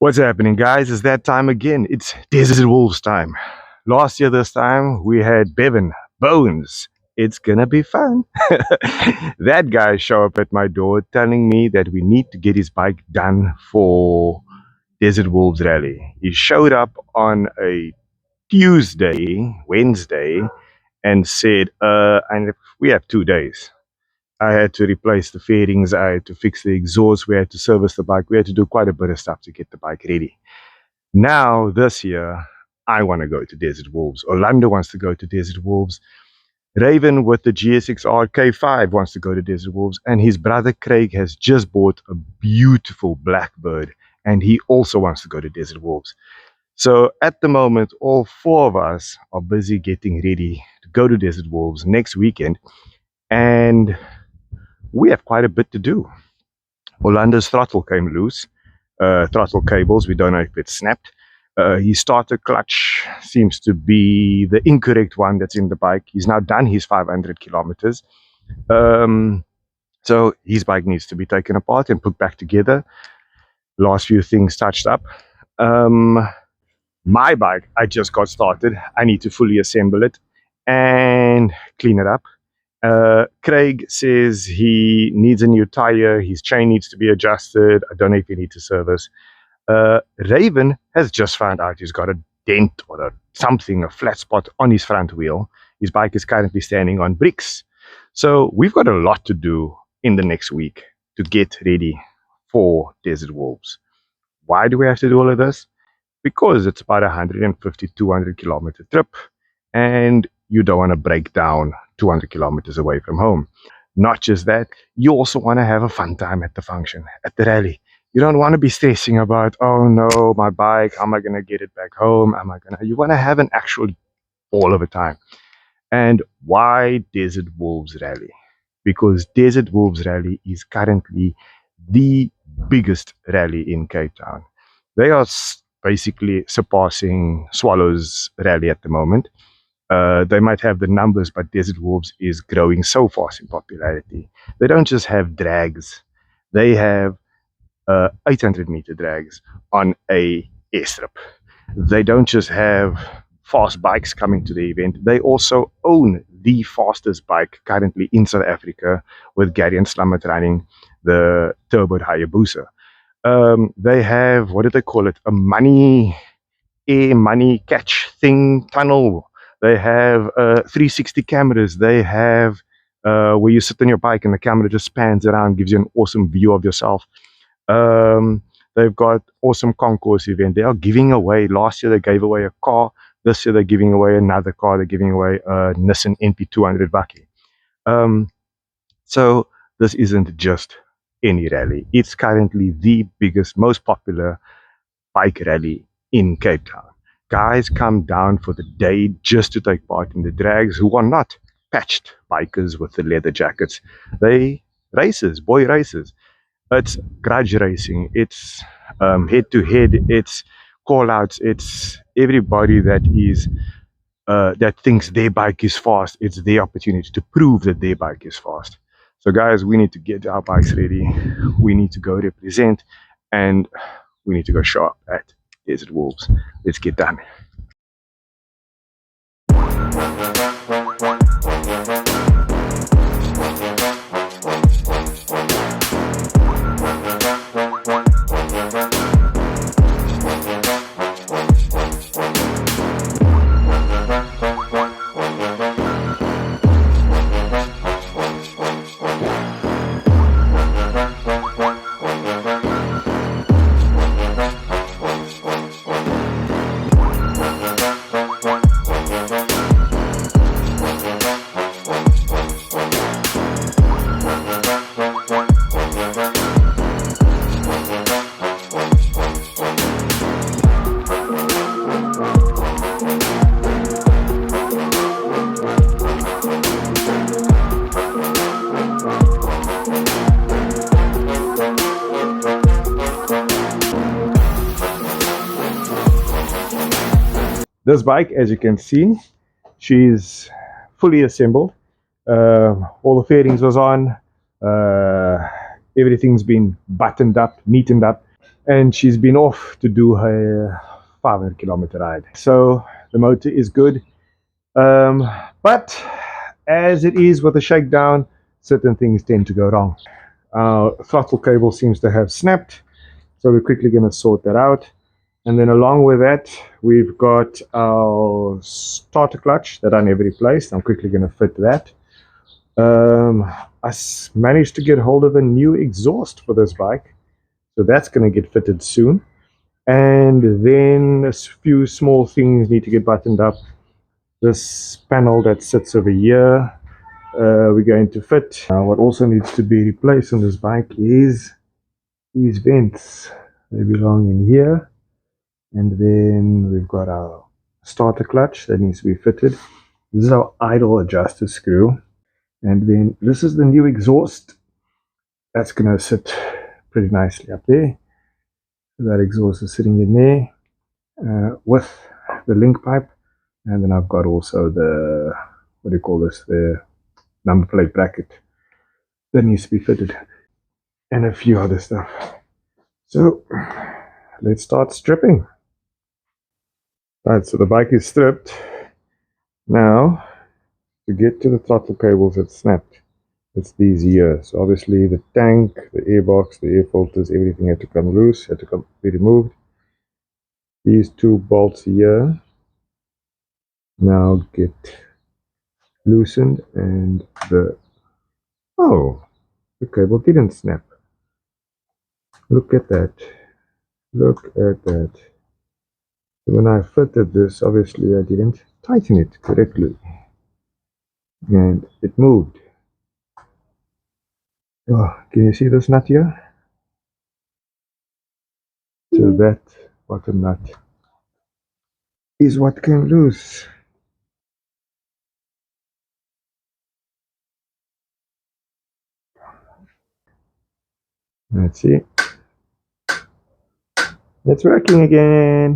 What's happening, guys? It's that time again. It's Desert Wolves time. Last year, this time, we had Bevan, Bones. It's gonna be fun. That guy showed up at my door telling me that we need to get his bike done for Desert Wolves Rally. He showed up on a Wednesday, and said, and we have 2 days. I had to replace the fairings, I had to fix the exhaust, we had to service the bike, we had to do quite a bit of stuff to get the bike ready. Now, this year, I want to go to Desert Wolves. Orlando wants to go to Desert Wolves. Raven with the GSX-R K5 wants to go to Desert Wolves. And his brother Craig has just bought a beautiful Blackbird, and he also wants to go to Desert Wolves. So at the moment, all 4 of us are busy getting ready to go to Desert Wolves next weekend. And we have quite a bit to do. Orlando's throttle came loose. Throttle cables, we don't know if it's snapped. His starter clutch seems to be the incorrect one that's in the bike. He's now done his 500 kilometers. So his bike needs to be taken apart and put back together. Last few things touched up. My bike, I just got started. I need to fully assemble it and clean it up. Craig says he needs a new tire, his chain needs to be adjusted. I don't know if he needs to service. Raven has just found out he's got a dent or a flat spot on his front wheel. His bike is currently standing on bricks. So we've got a lot to do in the next week to get ready for Desert Wolves. Why do we have to do all of this? Because it's about 150, 200 kilometer trip, and you don't want to break down 200 kilometers away from home. Not just that, you also want to have a fun time at the function, at the rally. You don't want to be stressing about, oh no, my bike, how am I going to get it back home? You want to have an actual all of a time. And why Desert Wolves Rally? Because Desert Wolves Rally is currently the biggest rally in Cape Town. They are basically surpassing Swallows Rally at the moment. They might have the numbers, but Desert Wolves is growing so fast in popularity. They don't just have drags, they have 800 meter drags on a airstrip. They don't just have fast bikes coming to the event, they also own the fastest bike currently in South Africa, with Gary and Slummert running the Turbo Hayabusa. They have, what do they call it, a money catch thing, tunnel. They have 360 cameras. They have where you sit on your bike and the camera just pans around, gives you an awesome view of yourself. They've got awesome concourse event. They are giving away, last year they gave away a car. This year they're giving away another car. They're giving away a Nissan NP200 Bakkie. So this isn't just any rally. It's currently the biggest, most popular bike rally in Cape Town. Guys come down for the day just to take part in the drags who are not patched bikers with the leather jackets. They races, boy races. It's grudge racing, it's head to head, it's call outs, it's everybody that is that thinks their bike is fast. It's their opportunity to prove that their bike is fast. So guys, we need to get our bikes ready, we need to go represent, and we need to go show up at Desert Wolves. Let's get done. This bike, as you can see, she's fully assembled. All the fairings was on. Everything's been buttoned up, neatened up. and she's been off to do her 500-kilometer ride. So the motor is good, but as it is with a shakedown, certain things tend to go wrong. Our throttle cable seems to have snapped, so we're quickly going to sort that out. And then along with that, we've got our starter clutch that I never replaced. I'm quickly going to fit that. I managed to get hold of a new exhaust for this bike, so that's going to get fitted soon. And then a few small things need to get buttoned up. This panel that sits over here, we're going to fit. What also needs to be replaced on this bike is these vents. They belong in here. And then we've got our starter clutch that needs to be fitted. This is our idle adjuster screw. And then this is the new exhaust. That's going to sit pretty nicely up there. So that exhaust is sitting in there with the link pipe. And then I've got also the, what do you call this, the number plate bracket that needs to be fitted. And a few other stuff. So let's start stripping. Right, so the bike is stripped. Now, to get to the throttle cables that snapped, it's these here. So obviously the tank, the airbox, the air filters, everything had to come loose, had to be removed. These two bolts here now get loosened, and the cable didn't snap. Look at that. Look at that. So when I fitted this, obviously I didn't tighten it correctly, and it moved. Oh, can you see this nut here? So that bottom nut is what came loose. Let's see. It's working again.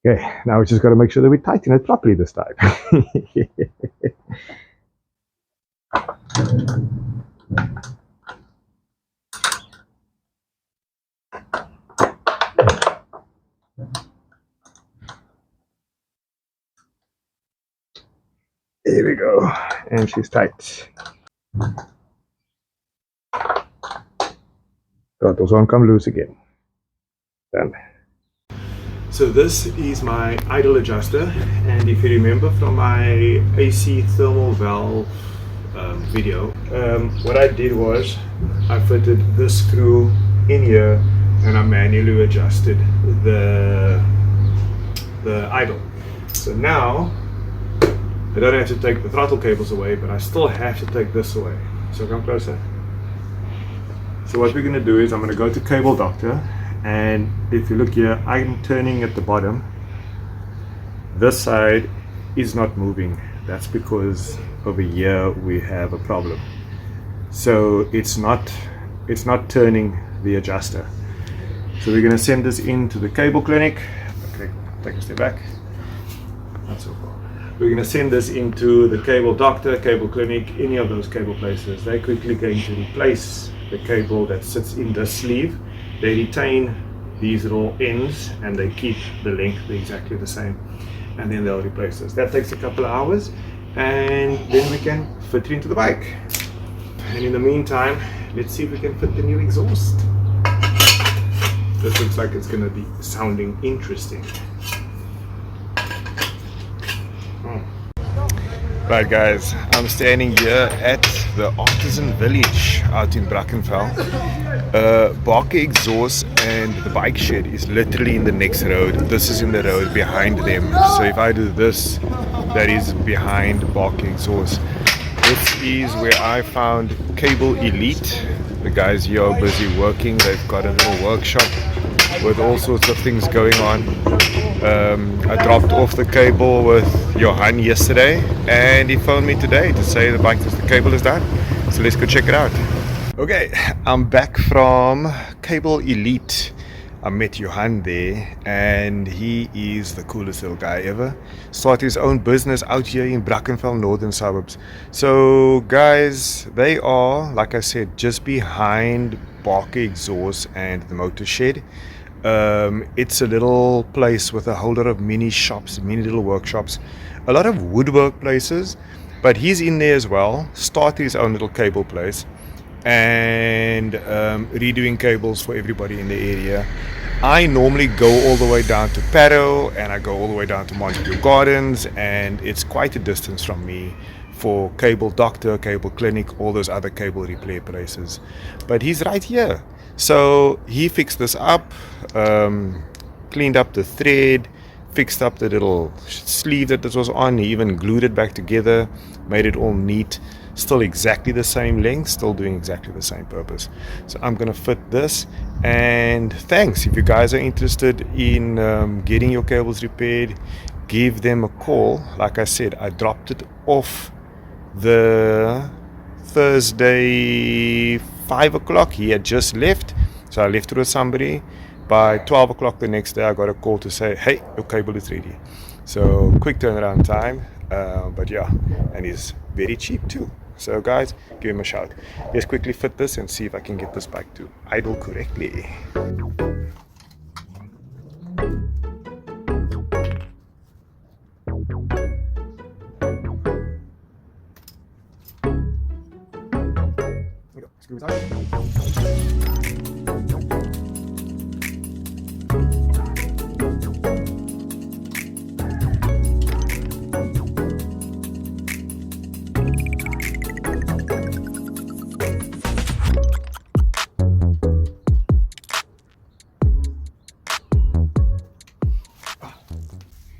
Okay, now we just got to make sure that we tighten it properly this time. There we go, and she's tight. Throttles won't come loose again. Done. So this is my idle adjuster, and if you remember from my AC thermal valve video, what I did was I fitted this screw in here and I manually adjusted the idle. So now I don't have to take the throttle cables away, but I still have to take this away. So come closer. So what we're going to do is I'm going to go to Cable Doctor, and if you look here, I'm turning at the bottom. This side is not moving. That's because over here we have a problem. So it's not turning the adjuster. So we're going to send this into the cable clinic. Okay, take a step back. Not so far. We're going to send this into the Cable Doctor, Cable Clinic, any of those cable places. They're quickly going to replace the cable that sits in the sleeve. They retain these little ends and they keep the length exactly the same, and then they'll replace this. That takes a couple of hours, and then we can fit it into the bike. And in the meantime, let's see if we can fit the new exhaust. This looks like it's going to be sounding interesting. Right guys, I'm standing here at the Artisan Village out in Brackenfell. Barker Exhaust and the bike shed is literally in the next road. This is in the road behind them. So if I do this, that is behind Barker Exhaust. This is where I found Cable Elite. The guys here are busy working. They've got a little workshop with all sorts of things going on. I dropped off the cable with Johan yesterday, and he phoned me today to say the cable is done. So let's go check it out. Okay, I'm back from Cable Elite. I met Johan there, and he is the coolest little guy ever. Started his own business out here in Brackenfell, northern suburbs. So guys, they are, like I said, just behind Barker Exhaust and the Motor Shed. It's a little place with a whole lot of mini shops, mini little workshops, a lot of woodwork places, but he's in there as well. Started his own little cable place and redoing cables for everybody in the area. I normally go all the way down to Paddo, and I go all the way down to Montague Gardens, and it's quite a distance from me for Cable Doctor, Cable Clinic, all those other cable repair places. But he's right here. So he fixed this up, cleaned up the thread, fixed up the little sleeve that this was on. He even glued it back together, made it all neat. Still exactly the same length, still doing exactly the same purpose. So I'm gonna fit this, and thanks. If you guys are interested in getting your cables repaired, give them a call. Like I said, I dropped it off the Thursday 5 o'clock. He had just left, so I left it with somebody. By 12 o'clock the next day I got a call to say, hey, your cable is ready. So quick turnaround time, but yeah, and he's very cheap too. So guys, give him a shout. Let's quickly fit this and see if I can get this bike to idle correctly. Screw it out.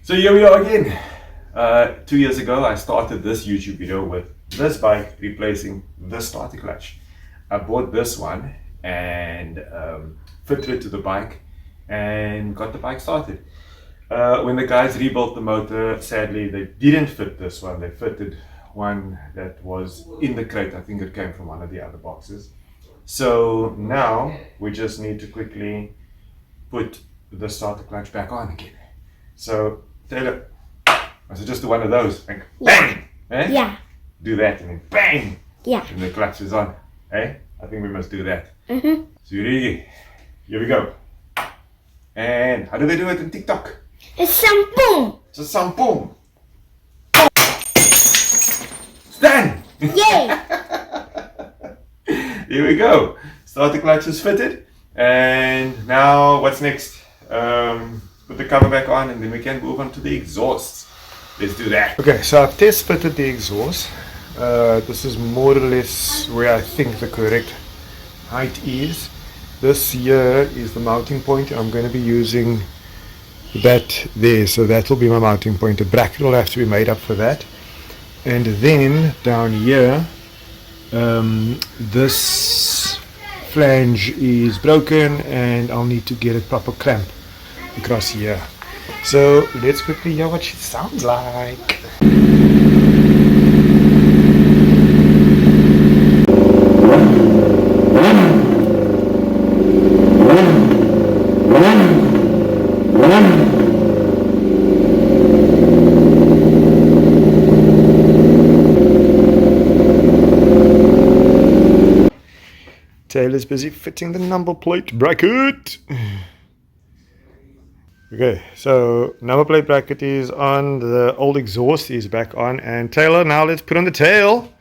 So here we are again. 2 years ago I started this YouTube video with this bike replacing this starter clutch. I bought this one and fitted it to the bike and got the bike started. When the guys rebuilt the motor, sadly they didn't fit this one. They fitted one that was in the crate. I think it came from one of the other boxes. So now we just need to quickly put the starter clutch back on again. So Taylor, I said just do one of those. Like, bang! Eh? Yeah. Do that and then bang! Yeah. And the clutch is on. Eh? I think we must do that. Mm-hmm. So you ready? Here we go. And how do they do it in TikTok? It's sampoom. It's a sampoom. Stand! Yay! Here we go. Starter clutch is fitted. And now what's next? Put the cover back on and then we can move on to the exhaust. Let's do that. Okay, so I've test fitted the exhaust. This is more or less where I think the correct height is. This here is the mounting point. I'm going to be using that there, so that will be my mounting point. The bracket will have to be made up for that. And then down here, this flange is broken and I'll need to get a proper clamp across here. So let's quickly hear what she sounds like. Taylor's busy fitting the number plate bracket. Okay, so number plate bracket is on, the old exhaust is back on, and Taylor, now let's put on the tail.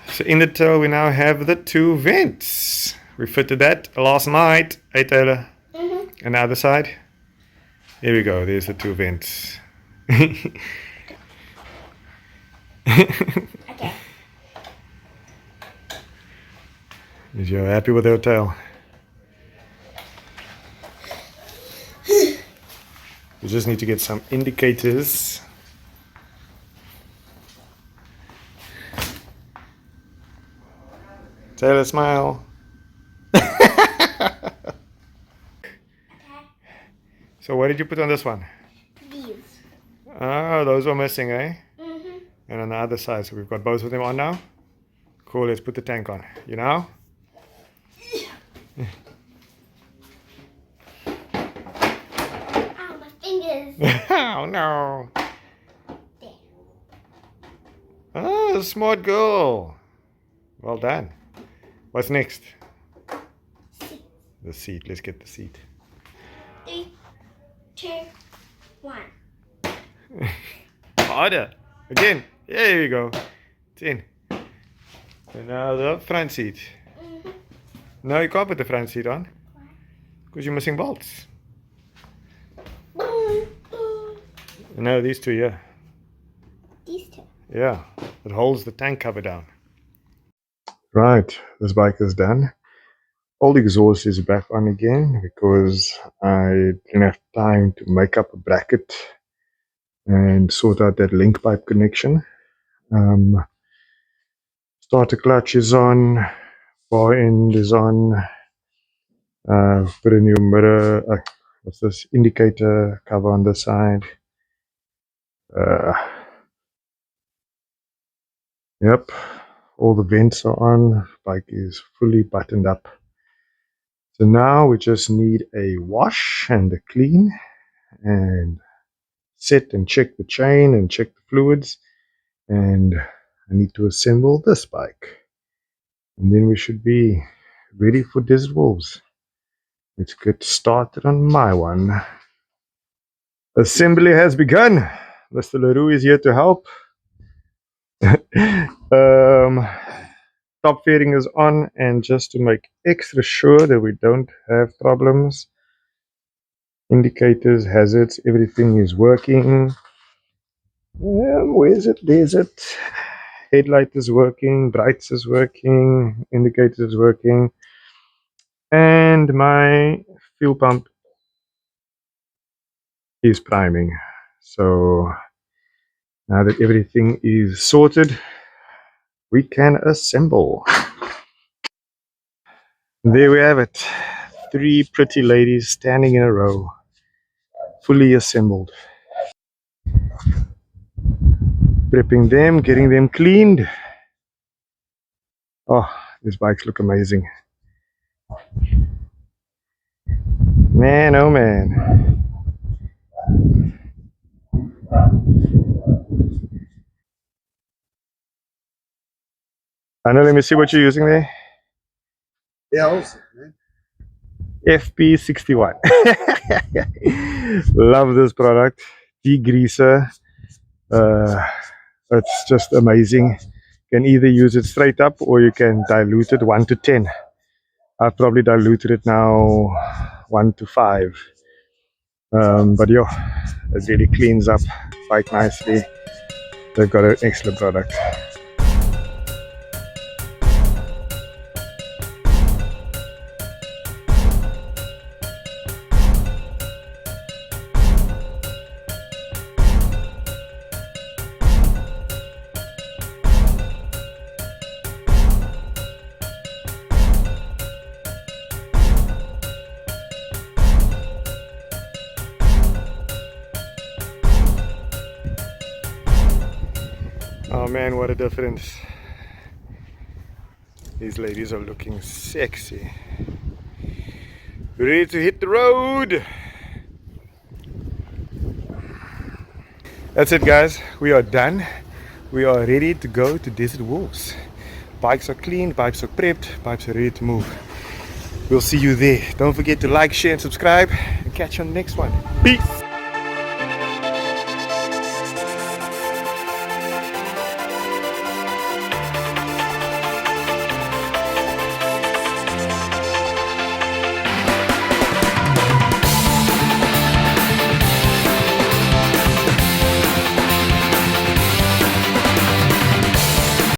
So in the tail we now have the two vents. We fitted that last night. Hey Taylor. Mm-hmm. And the other side. Here we go, there's the two vents. Okay. Is you happy with your tail? We just need to get some indicators. Taylor, smile. So what did you put on this one? These. Ah, those were missing, eh? Mm-hmm. And on the other side, so we've got both of them on now. Cool, let's put the tank on. You know? Oh no. There. Oh, smart girl. Well done. What's next? Seat. The seat. Let's get the seat. 3, 2, 1. Harder. Again. There we go. 10. And now the front seat. No, you can't put the front seat on. Because you're missing bolts. Boom, boom. No, these two, yeah. These two. Yeah. It holds the tank cover down. Right. This bike is done. All the exhaust is back on again because I didn't have time to make up a bracket and sort out that link pipe connection. Starter clutch is on, bar end is on, put a new mirror, what's this, indicator cover on the side. Yep, all the vents are on, bike is fully buttoned up. So now we just need a wash and a clean and set and check the chain and check the fluids, and I need to assemble this bike, and then we should be ready for Desert Wolves. Let's get started on my one. Assembly has begun. Mr. LaRue is here to help. Top fairing is on, and just to make extra sure that we don't have problems, indicators, hazards, everything is working. Where is it? There's it. Headlight is working, brights is working, indicator is working, and my fuel pump is priming. So now that everything is sorted, we can assemble. There we have it. 3 pretty ladies standing in a row, fully assembled. Prepping them, getting them cleaned. Oh, these bikes look amazing. Man, oh man. I know, let me see what you're using there. Yeah, FP61. Love this product. Degreaser. It's just amazing. You can either use it straight up or you can dilute it 1 to 10. I've probably diluted it now 1 to 5. But yeah, it really cleans up quite nicely. They've got an excellent product. Oh man, what a difference. These ladies are looking sexy. Ready to hit the road. That's it guys, we are done. We are ready to go to Desert Wolves. Bikes are cleaned, bikes are prepped, bikes are ready to move. We'll see you there. Don't forget to like, share and subscribe, and catch you on the next one. Peace.